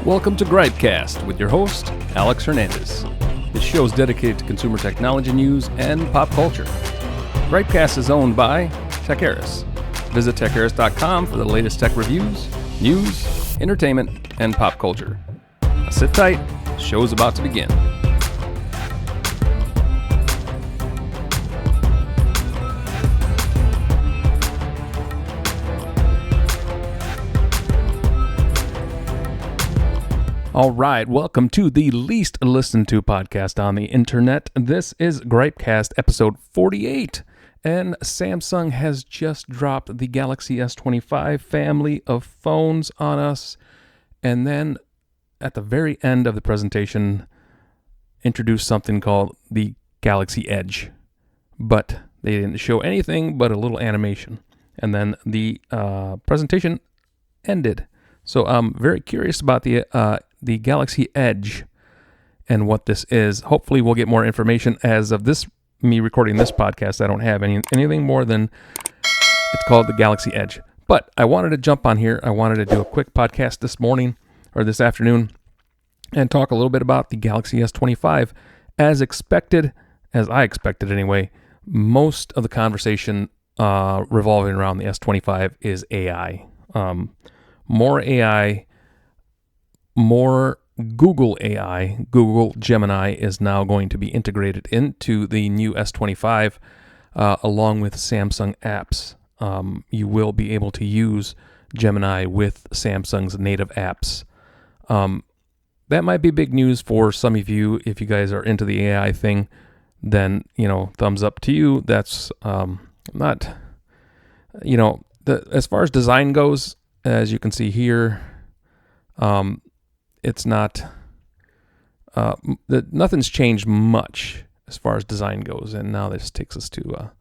Welcome to GripeCast with your host, Alex Hernandez. This show is dedicated to consumer technology news and pop culture. GripeCast is owned by TECHAERIS. Visit TECHAERIS.com for the latest tech reviews, news, entertainment, and pop culture. Now sit tight, the show is about to begin. All right, welcome to the least listened to podcast on the internet. This is GripeCast episode 48, and Samsung has just dropped the Galaxy S25 family of phones on us, and then at the very end of the presentation, introduced something called the Galaxy Edge, but they didn't show anything but a little animation, and then the presentation ended. So I'm very curious about the Galaxy Edge and what this is. Hopefully we'll get more information. As of me recording this podcast, I don't have anything more than it's called the Galaxy Edge. But I wanted to jump on here. I wanted to do a quick podcast this afternoon and talk a little bit about the Galaxy S25. As I expected anyway, most of the conversation revolving around the S25 is AI. More AI, more Google AI. Google Gemini is now going to be integrated into the new S25 along with Samsung apps. You will be able to use Gemini with Samsung's native apps. That might be big news for some of you. If you guys are into the AI thing, then, thumbs up to you. That's not, as far as design goes, as you can see here, it's not, nothing's changed much as far as design goes. And now this takes us to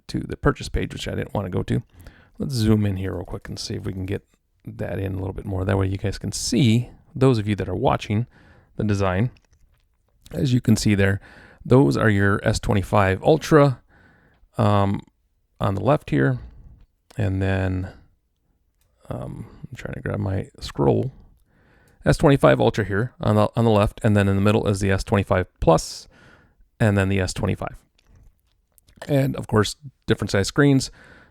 the purchase page, which I didn't want to go to. Let's zoom in here real quick and see if we can get that in a little bit more. That way you guys can see, those of you that are watching the design, as you can see there, those are your S25 Ultra on the left here. And then I'm trying to grab my scroll. S25 Ultra here on the left, and then in the middle is the S25 Plus, and then the S25. And of course, different size screens.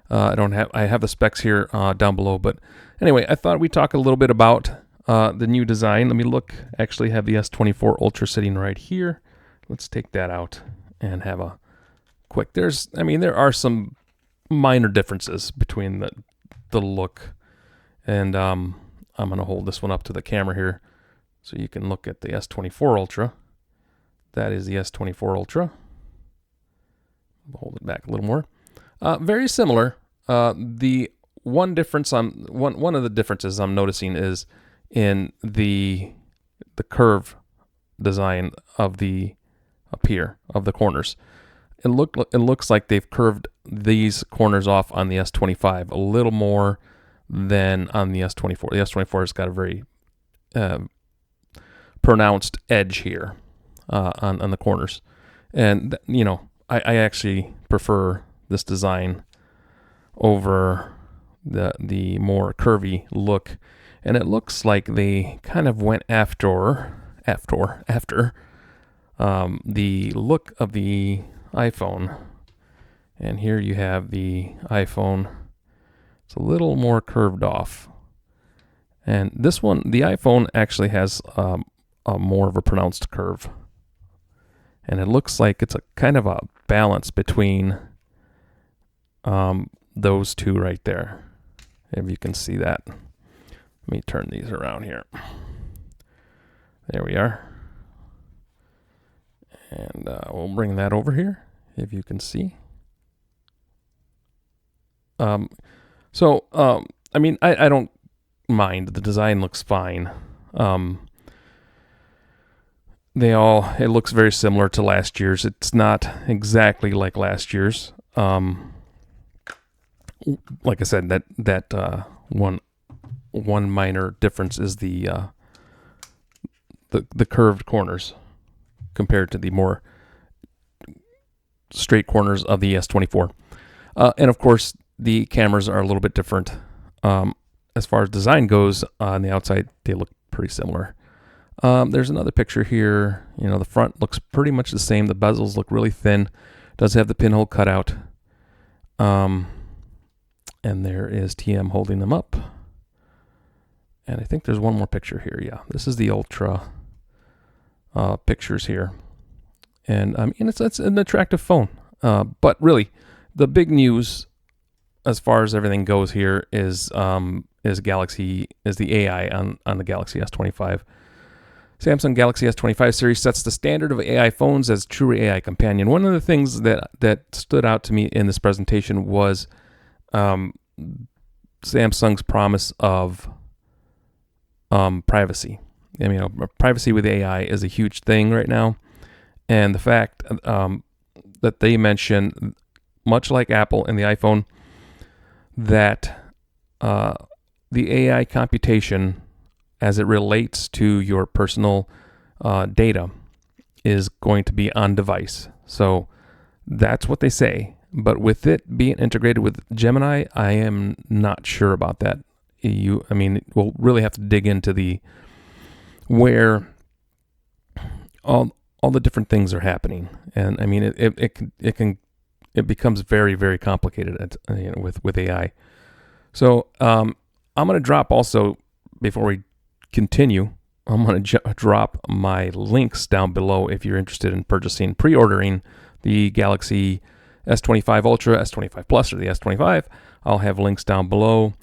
I have the specs here down below, but anyway, I thought we'd talk a little bit about the new design. Let me look. Actually, have the S24 Ultra sitting right here. Let's take that out and have a quick. There are some minor differences between the look. And I'm going to hold this one up to the camera here so you can look at the S24 Ultra. That is the S24 Ultra. I'll hold it back a little more. Very similar. The one difference one of the differences I'm noticing is in the curve design of the corners. It looks like they've curved these corners off on the S25 a little more than on the S24. The S24 has got a very pronounced edge here on the corners. And, I actually prefer this design over the more curvy look. And it looks like they kind of went after the look of the iPhone. And here you have the iPhone. It's a little more curved off. And this one, the iPhone actually has a more of a pronounced curve. And it looks like it's a kind of a balance between those two right there. If you can see that. Let me turn these around here. There we are. And we'll bring that over here, if you can see. I don't mind. The design looks fine. It looks very similar to last year's. It's not exactly like last year's. Like I said, that one minor difference is the curved corners compared to the more straight corners of the S24. And of course, the cameras are a little bit different. As far as design goes, on the outside, they look pretty similar. There's another picture here. The front looks pretty much the same. The bezels look really thin. Does have the pinhole cut out. And there is TM holding them up. And I think there's one more picture here. Yeah, this is the Ultra pictures here. And it's an attractive phone. But really, the big news as far as everything goes here is the AI on the Galaxy S25. Samsung Galaxy S25 series sets the standard of AI phones as true AI companion. One of the things that stood out to me in this presentation was Samsung's promise of privacy. Privacy with AI is a huge thing right now, and the fact that they mention, much like Apple and the iPhone, that the AI computation as it relates to your personal data is going to be on device. So that's what they say. But with it being integrated with Gemini, I am not sure about that. We'll really have to dig into where all the different things are happening. And it becomes very, very complicated with AI. So I'm going to drop also, before we continue, I'm going to drop my links down below if you're interested in pre-ordering the Galaxy S25 Ultra, S25 Plus, or the S25. I'll have links down below,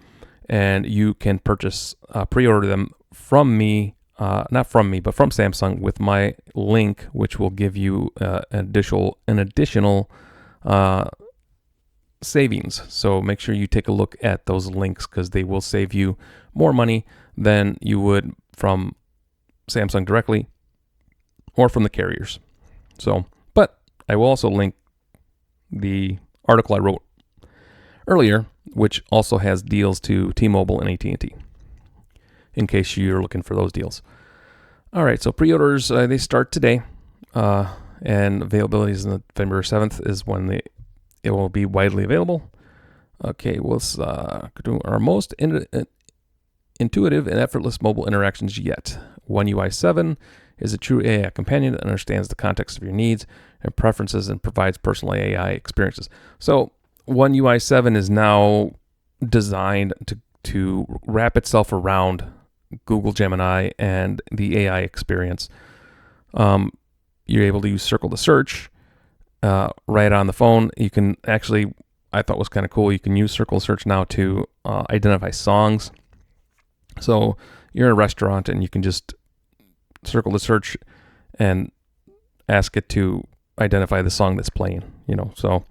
and you can pre-order them from me, not from me, but from Samsung, with my link, which will give you an additional savings. So make sure you take a look at those links, because they will save you more money than you would from Samsung directly or from the carriers. But I will also link the article I wrote earlier, which also has deals to T-Mobile and AT&T, in case you're looking for those deals. All right, so pre-orders, they start today, and availability is November 7th is when it will be widely available. Okay, let's do our most intuitive and effortless mobile interactions yet. One UI 7 is a true AI companion that understands the context of your needs and preferences and provides personal AI experiences. So One UI 7 is now designed to wrap itself around Google Gemini and the AI experience. You're able to use Circle to Search right on the phone. You can actually, I thought was kind of cool, you can use Circle to Search now to identify songs. So you're in a restaurant and you can just Circle to Search and ask it to identify the song that's playing, So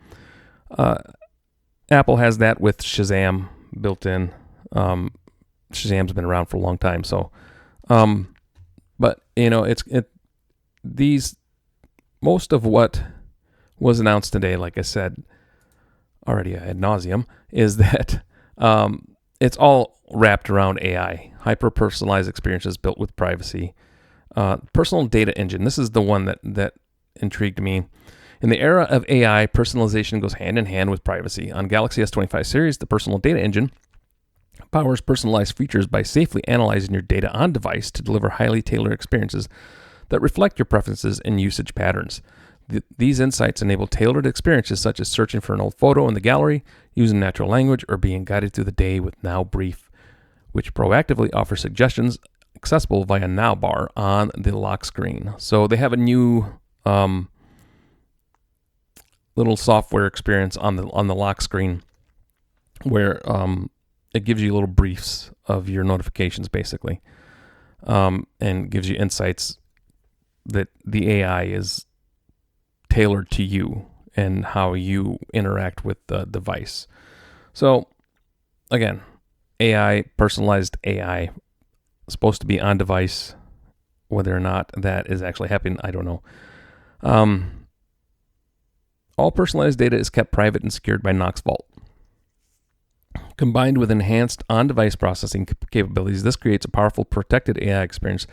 Apple has that with Shazam built in. Shazam's been around for a long time, so but most of what was announced today, like I said already ad nauseum, is that it's all wrapped around AI, hyper-personalized experiences built with privacy. Personal data engine, this is the one that intrigued me. In the era of AI, personalization goes hand in hand with privacy. On Galaxy S25 series, the personal data engine powers personalized features by safely analyzing your data on device to deliver highly tailored experiences that reflect your preferences and usage patterns. These insights enable tailored experiences such as searching for an old photo in the gallery, using natural language, or being guided through the day with Now Brief, which proactively offers suggestions accessible via Now bar on the lock screen. So they have a new little software experience on the lock screen where it gives you little briefs of your notifications, basically, and gives you insights that the AI is tailored to you and how you interact with the device. So again, AI, personalized AI, supposed to be on device. Whether or not that is actually happening, I don't know. All personalized data is kept private and secured by Knox Vault. Combined with enhanced on-device processing capabilities, this creates a powerful protected AI experience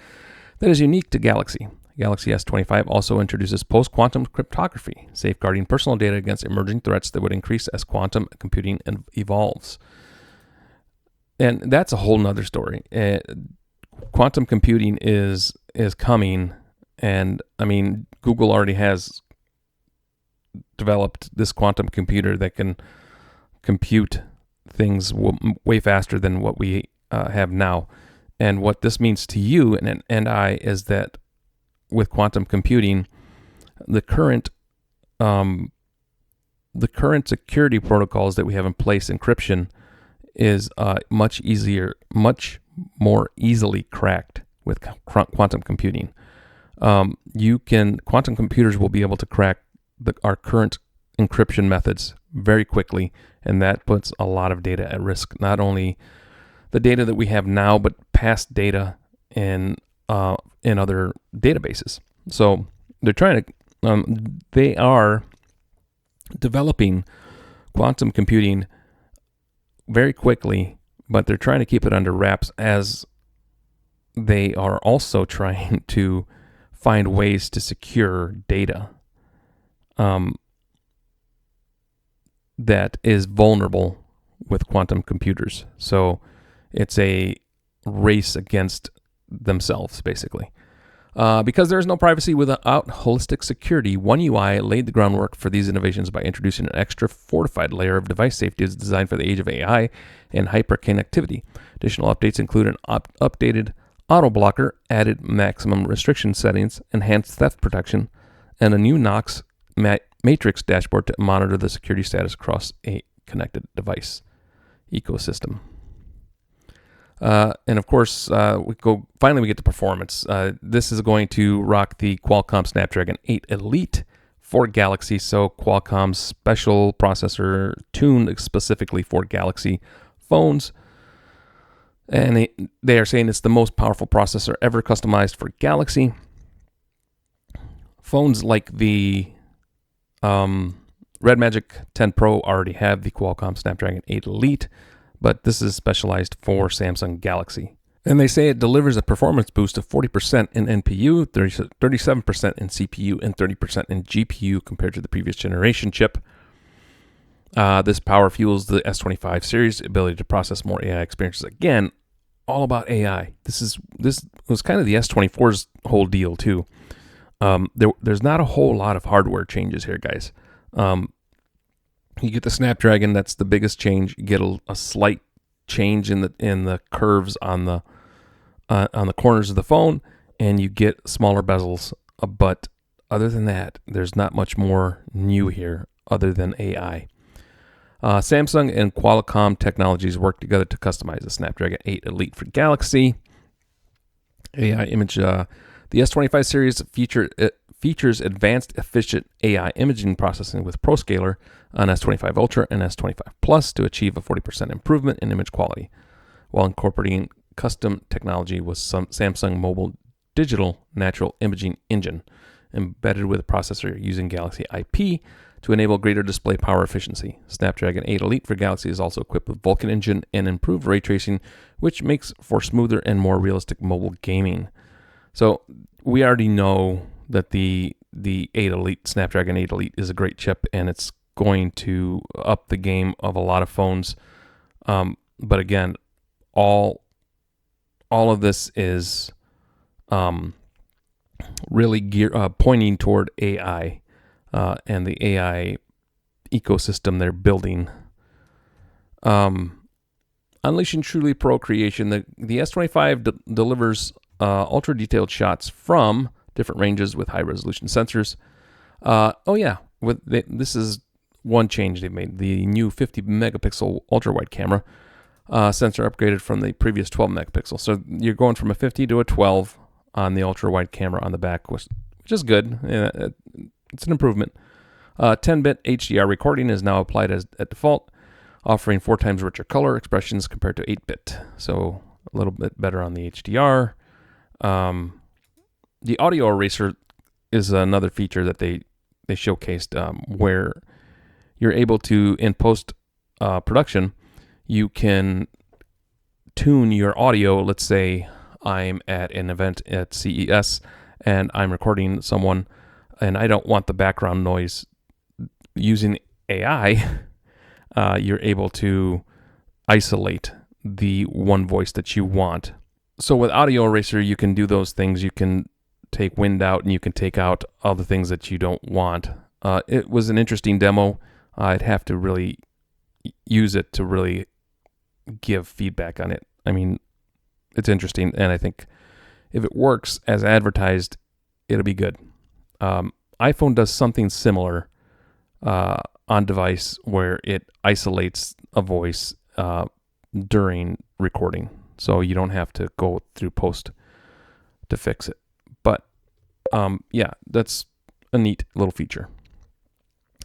that is unique to Galaxy. Galaxy S25 also introduces post-quantum cryptography, safeguarding personal data against emerging threats that would increase as quantum computing evolves. And that's a whole nother story. quantum computing is coming, and I mean, Google already has developed this quantum computer that can compute things way faster than what we have now. And what this means to you and I is that with quantum computing, the current security protocols that we have in place, encryption, is much more easily cracked with quantum computing. Quantum computers will be able to crack our current encryption methods very quickly, and that puts a lot of data at risk. Not only the data that we have now, but past data in other databases. So they are developing quantum computing very quickly, but they're trying to keep it under wraps, as they are also trying to find ways to secure data that is vulnerable with quantum computers. So it's a race against themselves, basically. Because there is no privacy without holistic security, One UI laid the groundwork for these innovations by introducing an extra fortified layer of device safety designed for the age of AI and hyperconnectivity. Additional updates include an updated auto blocker, added maximum restriction settings, enhanced theft protection, and a new Knox matrix dashboard to monitor the security status across a connected device ecosystem. And of course, we get to performance. This is going to rock the Qualcomm Snapdragon 8 Elite for Galaxy. So Qualcomm's special processor tuned specifically for Galaxy phones. And they are saying it's the most powerful processor ever customized for Galaxy. Phones like the Red Magic 10 Pro already have the Qualcomm Snapdragon 8 Elite, but this is specialized for Samsung Galaxy. And they say it delivers a performance boost of 40% in NPU, 37% in CPU, and 30% in GPU compared to the previous generation chip. This power fuels the S25 series' ability to process more AI experiences. Again, all about AI. This was kind of the S24's whole deal too. There's not a whole lot of hardware changes here, guys. You get the Snapdragon, that's the biggest change. You get a slight change in the curves on the corners of the phone, and you get smaller bezels. But other than that, there's not much more new here other than AI. Samsung and Qualcomm Technologies work together to customize the Snapdragon 8 Elite for Galaxy. AI image. The S25 series features advanced efficient AI imaging processing with ProScaler on S25 Ultra and S25 Plus to achieve a 40% improvement in image quality, while incorporating custom technology with some Samsung Mobile Digital Natural Imaging Engine embedded with a processor using Galaxy IP to enable greater display power efficiency. Snapdragon 8 Elite for Galaxy is also equipped with Vulkan Engine and improved ray tracing, which makes for smoother and more realistic mobile gaming. So we already know that the 8 Elite, Snapdragon 8 Elite, is a great chip, and it's going to up the game of a lot of phones. But again, all of this is really pointing toward AI and the AI ecosystem they're building. Unleashing truly pro creation, the S25 delivers ultra detailed shots from different ranges with high resolution sensors. This is one change they made. The new 50 megapixel ultra wide camera sensor upgraded from the previous 12 megapixel. So you're going from a 50 to a 12 on the ultra wide camera on the back, which is good. It's an improvement. 10-bit HDR recording is now applied at default, offering 4 times richer color expressions compared to 8-bit. So a little bit better on the HDR. The audio eraser is another feature that they showcased, where you're able to, in post production, you can tune your audio. Let's say I'm at an event at CES and I'm recording someone, and I don't want the background noise. Using AI, you're able to isolate the one voice that you want So with Audio Eraser, you can do those things. You can take wind out, and you can take out all the things that you don't want. It was an interesting demo. I'd have to really use it to really give feedback on it. I mean, it's interesting, and I think if it works as advertised, it'll be good. iPhone does something similar on device where it isolates a voice during recording, so you don't have to go through post to fix it. But yeah, that's a neat little feature.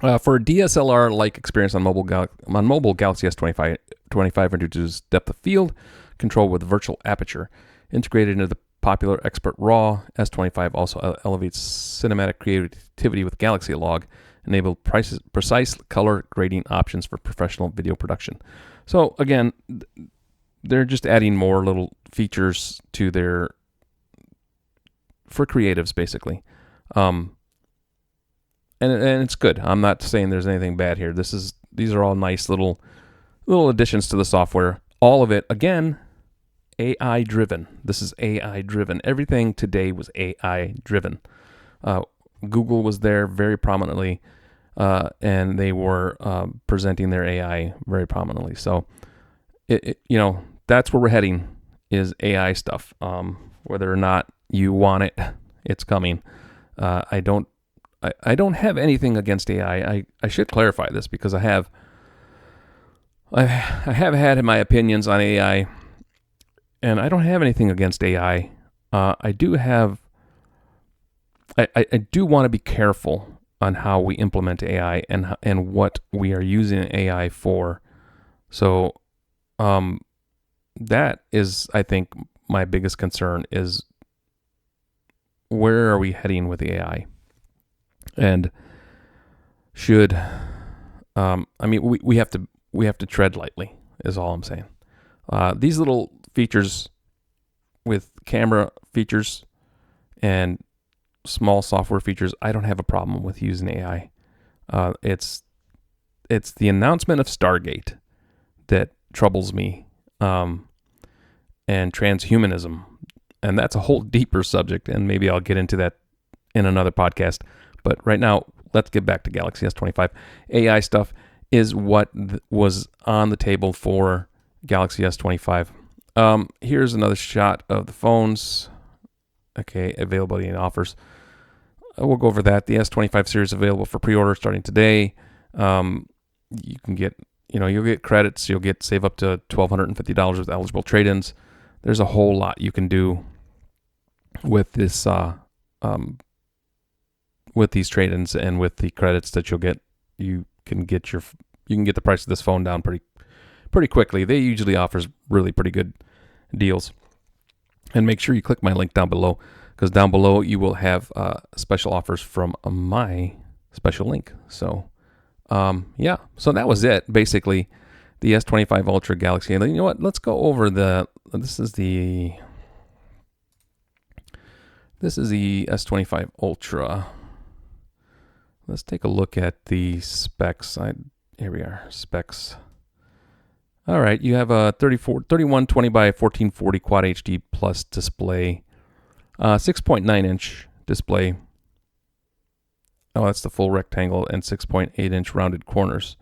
For a DSLR-like experience on mobile Galaxy S25 introduces depth of field control with virtual aperture. Integrated into the popular Expert RAW, S25 also elevates cinematic creativity with Galaxy Log, enable precise color grading options for professional video production. So again, they're just adding more little features to for creatives, basically. And it's good. I'm not saying there's anything bad here. These are all nice little additions to the software. All of it, again, AI driven. This is AI driven. Everything today was AI driven. Google was there very prominently, and they were presenting their AI very prominently. So, that's where we're heading, is AI stuff. Whether or not you want it, it's coming. I don't have anything against AI. I should clarify this because I have had my opinions on AI, and I don't have anything against AI. I do want to be careful on how we implement AI and what we are using AI for. So that is, I think, my biggest concern is, where are we heading with AI? And should we have to tread lightly, is all I'm saying. These little features with camera features and small software features, I don't have a problem with using AI. It's the announcement of Stargate that troubles me, and transhumanism, and that's a whole deeper subject, and maybe I'll get into that in another podcast. But right now, let's get back to Galaxy S25. AI stuff is what was on the table for Galaxy S25. Here's another shot of the phones. Okay, availability and offers. We'll go over that. The S25 series available for pre-order starting today. You can get, you'll get credits. You'll save up to $1,250 with eligible trade-ins. There's a whole lot you can do with this, with these trade-ins and with the credits that you'll get. You can get the price of this phone down pretty quickly. They usually offers really pretty good deals. And make sure you click my link down below, because down below you will have special offers from my special link. So, yeah. So that was it, basically. The S25 Ultra Galaxy. And you know what? Let's go over this is the S25 Ultra. Let's take a look at the specs. Here we are, specs. All right, you have a 3120 by 1440 Quad HD Plus display, 6.9 inch display. Oh, that's the full rectangle, and 6.8 inch rounded corners.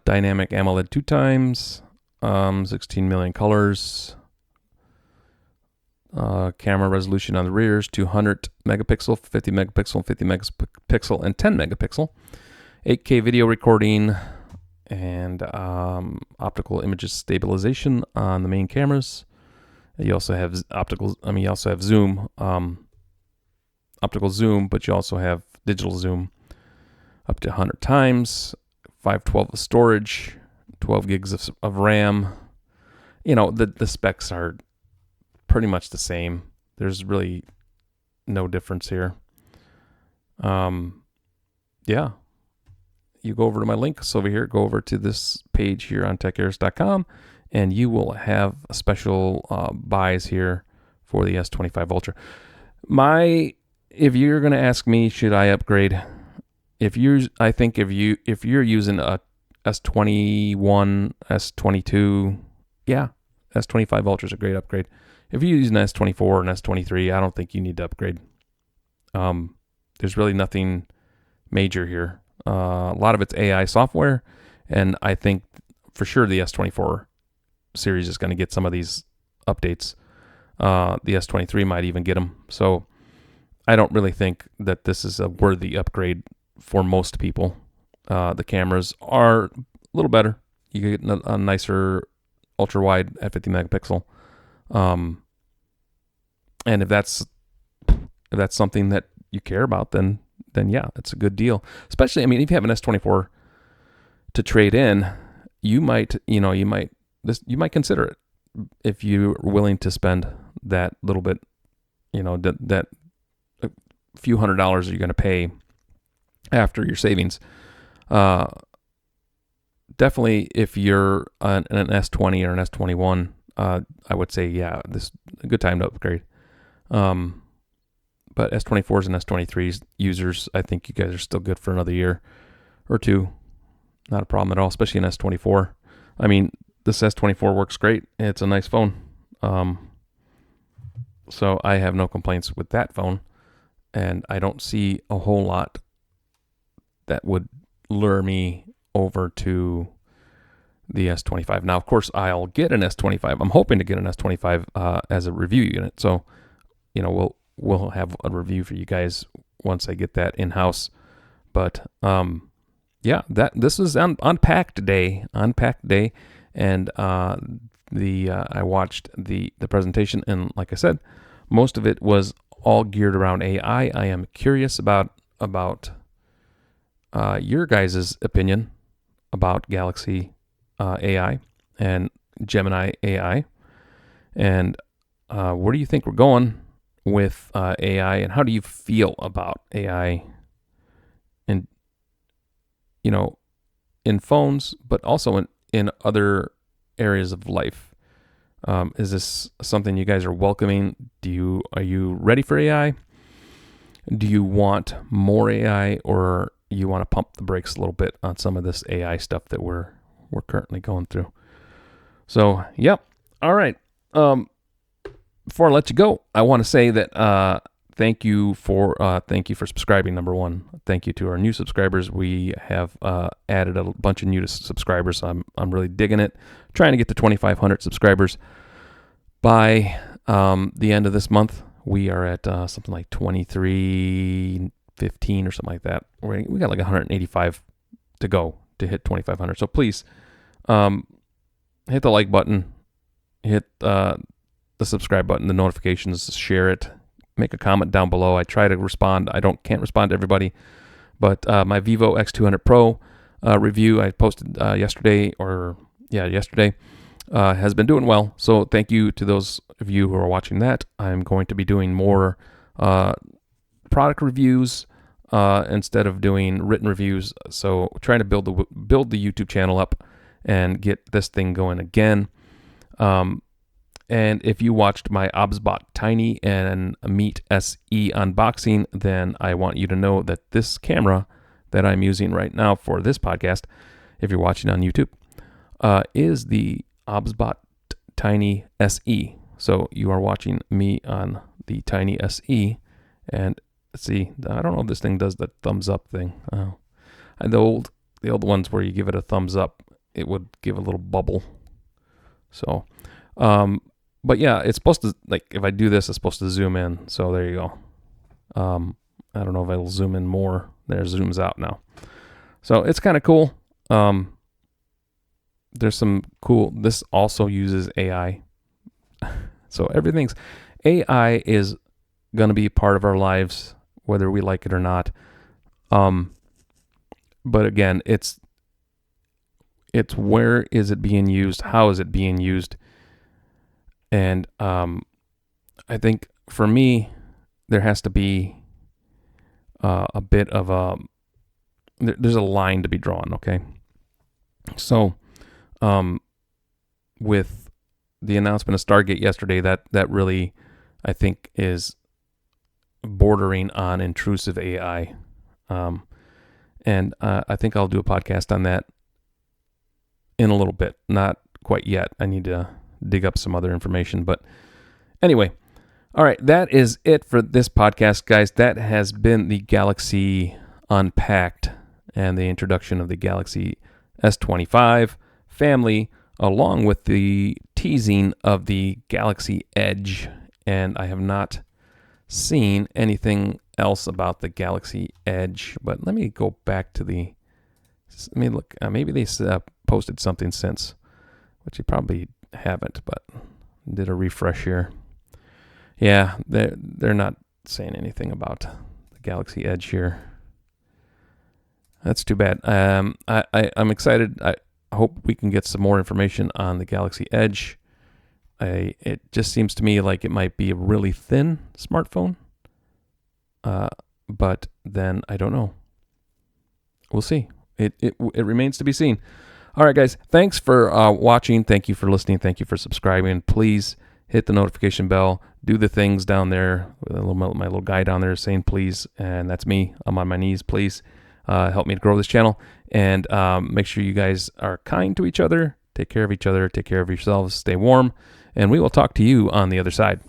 Dynamic AMOLED 2x, 16 million colors. Camera resolution on the rears, 200 megapixel, 50 megapixel, 50 megapixel, and 10 megapixel. 8K video recording, and optical images stabilization on the main cameras. You also have zoom, optical zoom, but you also have digital zoom up to 100 times. 512 of storage, 12 gigs of RAM. The specs are pretty much the same. There's really no difference here. Yeah. You go over to my links over here, go over to this page here on TECHAERIS.com, and you will have a special buys here for the S25 Ultra. If you're going to ask me, should I upgrade? If you're using a S21, S22, yeah, S25 Ultra is a great upgrade. If you use an S24 or an S23, I don't think you need to upgrade. There's really nothing major here. A lot of it's AI software, and I think for sure the S24 series is going to get some of these updates. The S23 might even get them. So I don't really think that this is a worthy upgrade for most people. The cameras are a little better. You get a nicer ultra wide at 50 megapixel. And if that's something that you care about, then yeah, it's a good deal. Especially, I mean, if you have an S24 to trade in, you might consider it if you're willing to spend that little bit, that a few $100s you're going to pay after your savings. Definitely, if you're an S20 or an S21, I would say, yeah, this is a good time to upgrade. But S24s and S23s users, I think you guys are still good for another year or two. Not a problem at all, especially an S24. I mean, this S24 works great. It's a nice phone. So I have no complaints with that phone. And I don't see a whole lot that would lure me over to the S25. Now, of course, I'll get an S25. I'm hoping to get an S25 as a review unit. So, we'll have a review for you guys once I get that in-house. But yeah, this is Unpacked Day, and I watched the presentation, and like I said, most of it was all geared around AI. I am curious about your guys' opinion about Galaxy AI and Gemini AI, and where do you think we're going with AI, and how do you feel about AI in phones, but also in other areas of life? Is this something you guys are welcoming? Are you ready for AI? Do you want more AI, or you want to pump the brakes a little bit on some of this AI stuff that we're currently going through? So, yep. All right. Before I let you go, I want to say that thank you for subscribing. Number one, thank you to our new subscribers. We have added a bunch of new subscribers. So I'm really digging it. Trying to get to 2,500 subscribers by the end of this month. We are at something like 2315 or something like that. We got like 185 to go to hit 2,500. So please hit the like button, hit the subscribe button, the notifications, share it, make a comment down below. I try to respond. Can't respond to everybody, but my Vivo X200 Pro review I posted yesterday has been doing well. So thank you to those of you who are watching that. I'm going to be doing more product reviews instead of doing written reviews. So trying to build the YouTube channel up and get this thing going again. And if you watched my OBSBot Tiny and Meet SE unboxing, then I want you to know that this camera that I'm using right now for this podcast, if you're watching on YouTube, is the OBSBot Tiny SE. So you are watching me on the Tiny SE. And let's see, I don't know if this thing does the thumbs up thing. The old ones where you give it a thumbs up, it would give a little bubble. So, but yeah, it's supposed to, like, if I do this, it's supposed to zoom in. So there you go. I don't know if it'll zoom in more. There, zooms out now. So it's kind of cool. There's some cool, this also uses AI. So AI is going to be part of our lives, whether we like it or not. But again, it's where is it being used? How is it being used? And I think for me, there has to be a bit of there's a line to be drawn, okay? So with the announcement of Stargate yesterday, that really, I think, is bordering on intrusive AI. And I think I'll do a podcast on that in a little bit. Not quite yet. I need to dig up some other information. But anyway, all right, that is it for this podcast, guys. That has been the Galaxy Unpacked and the introduction of the Galaxy S25 family, along with the teasing of the Galaxy Edge. And I have not seen anything else about the Galaxy Edge, but let me go back to let me look. Maybe they posted something since, which you probably haven't, but did a refresh here. Yeah, they're not saying anything about the Galaxy Edge here. That's too bad. I'm excited. I hope we can get some more information on the Galaxy Edge. It just seems to me like it might be a really thin smartphone. But then I don't know. We'll see. It remains to be seen. All right, guys. Thanks for watching. Thank you for listening. Thank you for subscribing. Please hit the notification bell. Do the things down there. My little guy down there is saying please, and that's me. I'm on my knees. Please help me to grow this channel. And make sure you guys are kind to each other. Take care of each other. Take care of yourselves. Stay warm. And we will talk to you on the other side.